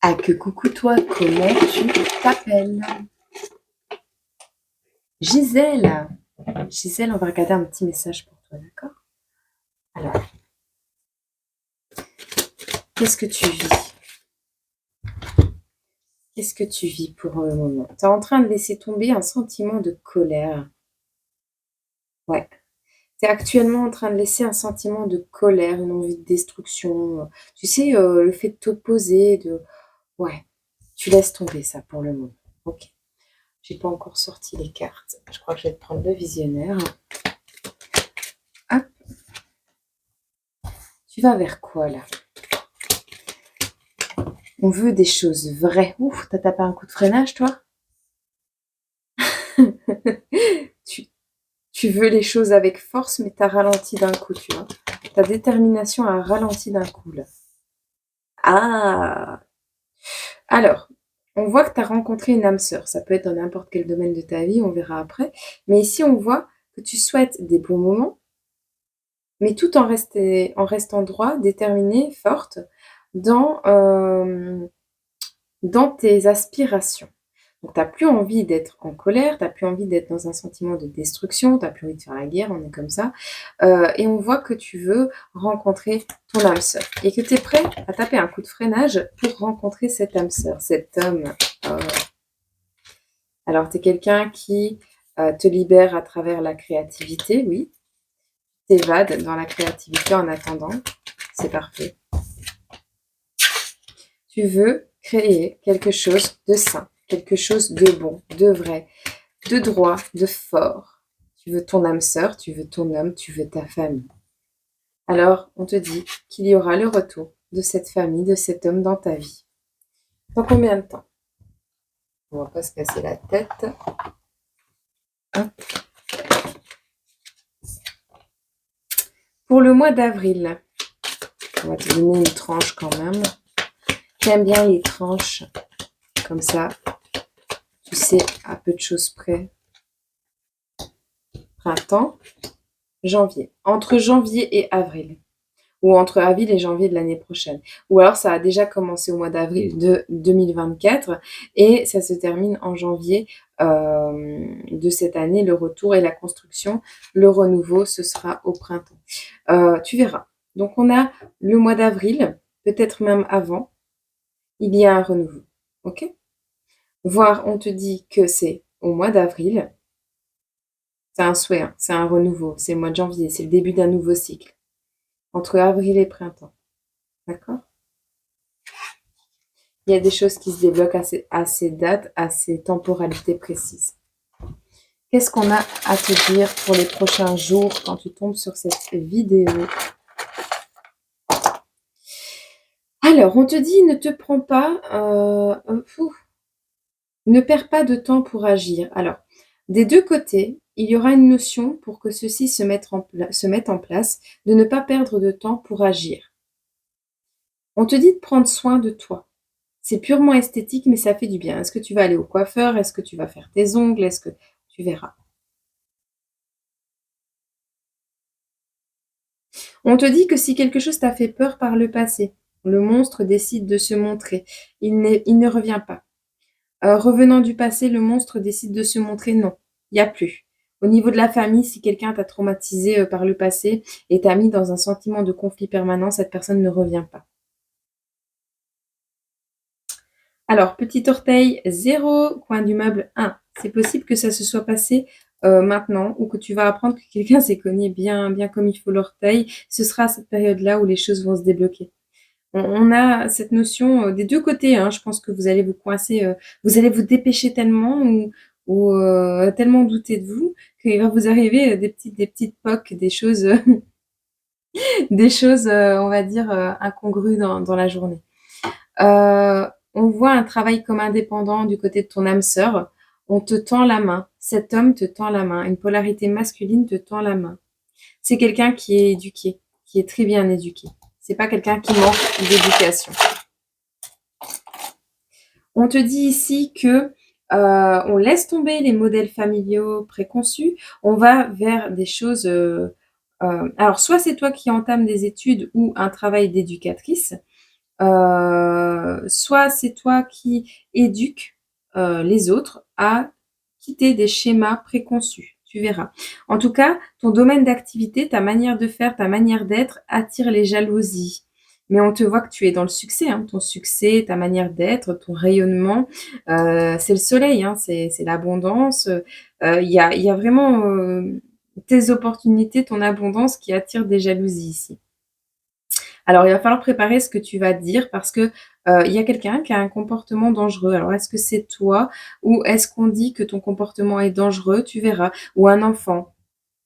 Ah que coucou toi, comment tu t'appelles? Gisèle. Gisèle, on va regarder un petit message pour toi, d'accord? Alors, qu'est-ce que tu vis? Qu'est-ce que tu vis pour le moment? Tu es en train de laisser tomber un sentiment de colère. Ouais. Tu es actuellement en train de laisser un sentiment de colère, une envie de destruction. Tu sais, le fait de t'opposer, de... Ouais, tu laisses tomber ça pour le moment. Ok. J'ai pas encore sorti les cartes. Je crois que je vais te prendre le visionnaire. Hop. Tu vas vers quoi là? On veut des choses vraies. Ouf, t'as tapé un coup de freinage, toi? tu, tu veux les choses avec force, mais t'as ralenti d'un coup, tu vois. Ta détermination a ralenti d'un coup, là. Ah! Alors, on voit que tu as rencontré une âme sœur. Ça peut être dans n'importe quel domaine de ta vie, on verra après. Mais ici, on voit que tu souhaites des bons moments, mais tout en restant droit, déterminé, forte dans tes aspirations. Donc, tu n'as plus envie d'être en colère, tu n'as plus envie d'être dans un sentiment de destruction, tu n'as plus envie de faire la guerre, on est comme ça. Et on voit que tu veux rencontrer ton âme sœur et que tu es prêt à taper un coup de freinage pour rencontrer cette âme sœur, cet homme. Euh, alors, tu es quelqu'un qui te libère à travers la créativité, oui. T'évades dans la créativité en attendant, c'est parfait. Tu veux créer quelque chose de sain, quelque chose de bon, de vrai, de droit, de fort. Tu veux ton âme sœur, tu veux ton homme, tu veux ta famille. Alors, on te dit qu'il y aura le retour de cette famille, de cet homme dans ta vie. Dans combien de temps? On va pas se casser la tête. Hop. Pour le mois d'avril, on va te donner une tranche quand même. J'aime bien les tranches comme ça. Tu sais, à peu de choses près. Printemps, janvier. Entre janvier et avril. Ou entre avril et janvier de l'année prochaine. Ou alors ça a déjà commencé au mois d'avril de 2024 et ça se termine en janvier de cette année. Le retour et la construction, le renouveau, ce sera au printemps. Tu verras. Donc on a le mois d'avril, peut-être même avant, il y a un renouveau. Ok? Voire on te dit que c'est au mois d'avril, c'est un souhait, hein, c'est un renouveau, c'est le mois de janvier, c'est le début d'un nouveau cycle. Entre avril et printemps. D'accord? Il y a des choses qui se débloquent à ces dates, à ces temporalités précises. Qu'est-ce qu'on a à te dire pour les prochains jours quand tu tombes sur cette vidéo? Alors, on te dit, ne te prends pas, ne perds pas de temps pour agir. Alors, des deux côtés, il y aura une notion pour que ceci se mette en place, de ne pas perdre de temps pour agir. On te dit de prendre soin de toi. C'est purement esthétique, mais ça fait du bien. Est-ce que tu vas aller au coiffeur? Est-ce que tu vas faire tes ongles? Est-ce que tu verras? On te dit que si quelque chose t'a fait peur par le passé, le monstre décide de se montrer. Il ne revient pas. Revenant du passé, le monstre décide de se montrer. Non, il n'y a plus. Au niveau de la famille, si quelqu'un t'a traumatisé par le passé et t'a mis dans un sentiment de conflit permanent, cette personne ne revient pas. Alors, petit orteil 0, coin du meuble 1. C'est possible que ça se soit passé maintenant ou que tu vas apprendre que quelqu'un s'est cogné bien, bien comme il faut l'orteil. Ce sera à cette période-là où les choses vont se débloquer. On a cette notion des deux côtés. Hein, je pense que vous allez vous coincer, vous allez vous dépêcher tellement ou tellement douter de vous qu'il va vous arriver des petites poques, des choses, des choses, on va dire, incongrues dans la journée. On voit un travail comme indépendant du côté de ton âme sœur. On te tend la main. Cet homme te tend la main. Une polarité masculine te tend la main. C'est quelqu'un qui est éduqué, qui est très bien éduqué. C'est pas quelqu'un qui manque d'éducation. On te dit ici que on laisse tomber les modèles familiaux préconçus. On va vers des choses. Alors, soit c'est toi qui entames des études ou un travail d'éducatrice, soit c'est toi qui éduques, les autres à quitter des schémas préconçus, tu verras. En tout cas, ton domaine d'activité, ta manière de faire, ta manière d'être attire les jalousies. Mais on te voit que tu es dans le succès, hein, ton succès, ta manière d'être, ton rayonnement, c'est le soleil, hein, c'est l'abondance, il y a vraiment, tes opportunités, ton abondance qui attire des jalousies ici. Alors, il va falloir préparer ce que tu vas dire parce que, il y a quelqu'un qui a un comportement dangereux. Alors, est-ce que c'est toi ou est-ce qu'on dit que ton comportement est dangereux? Tu verras. Ou un enfant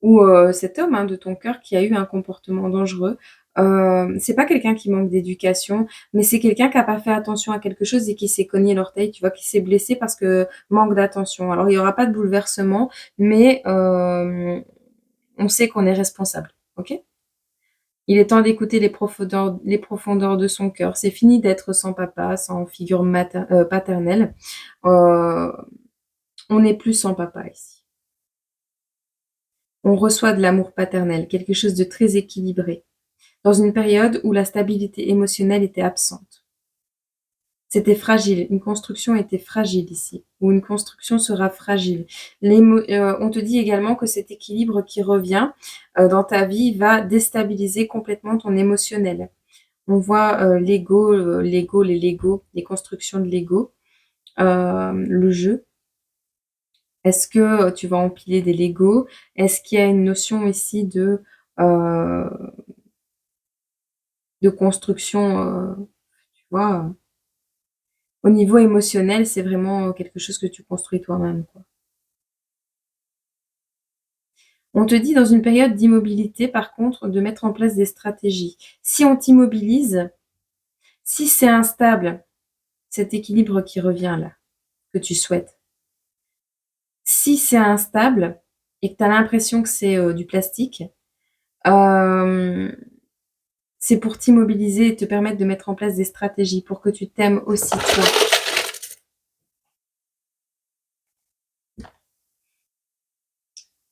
ou, cet homme, hein, de ton cœur qui a eu un comportement dangereux. C'est pas quelqu'un qui manque d'éducation, mais c'est quelqu'un qui a pas fait attention à quelque chose et qui s'est cogné l'orteil, tu vois? Qui s'est blessé parce que manque d'attention. Alors, il y aura pas de bouleversement, mais, on sait qu'on est responsable. OK? Il est temps d'écouter les profondeurs de son cœur. C'est fini d'être sans papa, sans figure paternelle. Heu, on n'est plus sans papa ici. On reçoit de l'amour paternel, quelque chose de très équilibré, dans une période où la stabilité émotionnelle était absente. C'était fragile, une construction était fragile ici, ou une construction sera fragile. On te dit également que cet équilibre qui revient, dans ta vie va déstabiliser complètement ton émotionnel. On voit, les Lego, les constructions de Lego, le jeu. Est-ce que, tu vas empiler des Lego? Est-ce qu'il y a une notion ici heu, de construction, tu vois? Au niveau émotionnel, c'est vraiment, quelque chose que tu construis toi-même, quoi. On te dit dans une période d'immobilité, par contre, de mettre en place des stratégies. Si on t'immobilise, si c'est instable, cet équilibre qui revient là, que tu souhaites. Si c'est instable et que tu as l'impression que c'est, du plastique, hem, c'est pour t'immobiliser et te permettre de mettre en place des stratégies pour que tu t'aimes aussi toi.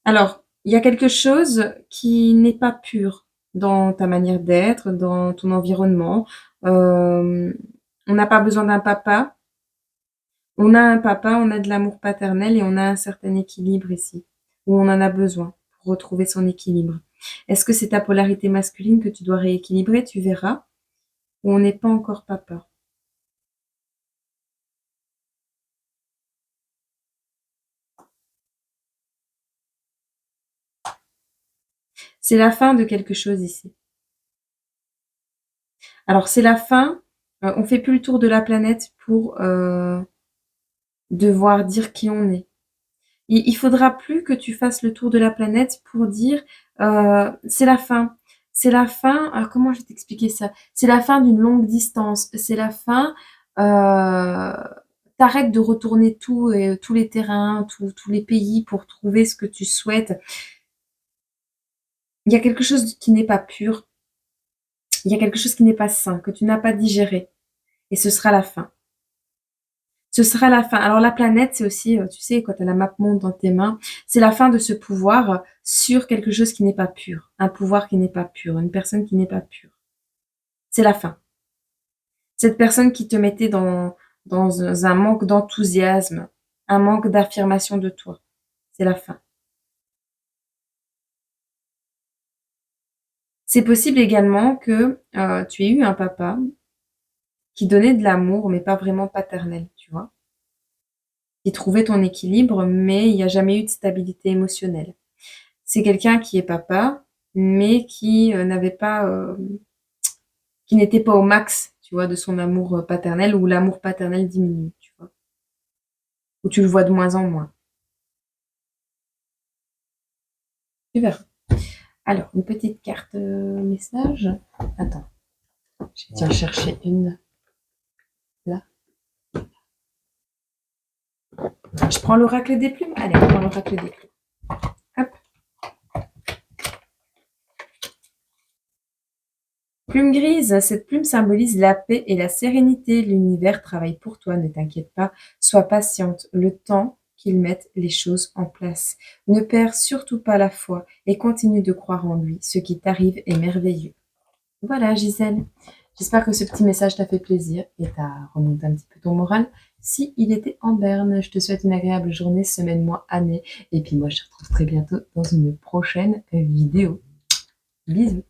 Alors, il y a quelque chose qui n'est pas pur dans ta manière d'être, dans ton environnement. Hem, on n'a pas besoin d'un papa. On a un papa, on a de l'amour paternel et on a un certain équilibre ici, où on en a besoin pour retrouver son équilibre. Est-ce que c'est ta polarité masculine que tu dois rééquilibrer? Tu verras. Ou on n'est pas encore papa. C'est la fin de quelque chose ici. Alors c'est la fin, on fait plus le tour de la planète pour, devoir dire qui on est. Il faudra plus que tu fasses le tour de la planète pour dire, «C'est la fin». C'est la fin, comment je vais t'expliquer ça? C'est la fin d'une longue distance. C'est la fin, tu de retourner tout et tous les terrains, tous les pays pour trouver ce que tu souhaites. Il y a quelque chose qui n'est pas pur, il y a quelque chose qui n'est pas sain, que tu n'as pas digéré et ce sera la fin. Ce sera la fin. Alors la planète, c'est aussi, tu sais, quand tu as la map monde dans tes mains, c'est la fin de ce pouvoir sur quelque chose qui n'est pas pur. Un pouvoir qui n'est pas pur, une personne qui n'est pas pure. C'est la fin. Cette personne qui te mettait dans un manque d'enthousiasme, un manque d'affirmation de toi. C'est la fin. C'est possible également que, tu aies eu un papa qui donnait de l'amour, mais pas vraiment paternel, tu vois? Qui trouvait ton équilibre, mais il y a jamais eu de stabilité émotionnelle. C'est quelqu'un qui est papa, mais qui, n'avait pas, qui n'était pas au max, tu vois, de son amour, paternel, où l'amour paternel diminue, tu vois? Où tu le vois de moins en moins. Tu verras. Alors, une petite carte, message. Attends, je vais t'en chercher une, là. Je prends l'oracle des plumes? Allez, on prend l'oracle des plumes. Hop. Plume grise, cette plume symbolise la paix et la sérénité. L'univers travaille pour toi, ne t'inquiète pas. Sois patiente, le temps qu'il mette les choses en place. Ne perds surtout pas la foi et continue de croire en lui. Ce qui t'arrive est merveilleux. Voilà, Gisèle. J'espère que ce petit message t'a fait plaisir et t'a remonté un petit peu ton moral. Si il était en berne, je te souhaite une agréable journée, semaine, mois, année. Et puis moi, je te retrouve très bientôt dans une prochaine vidéo. Bisous.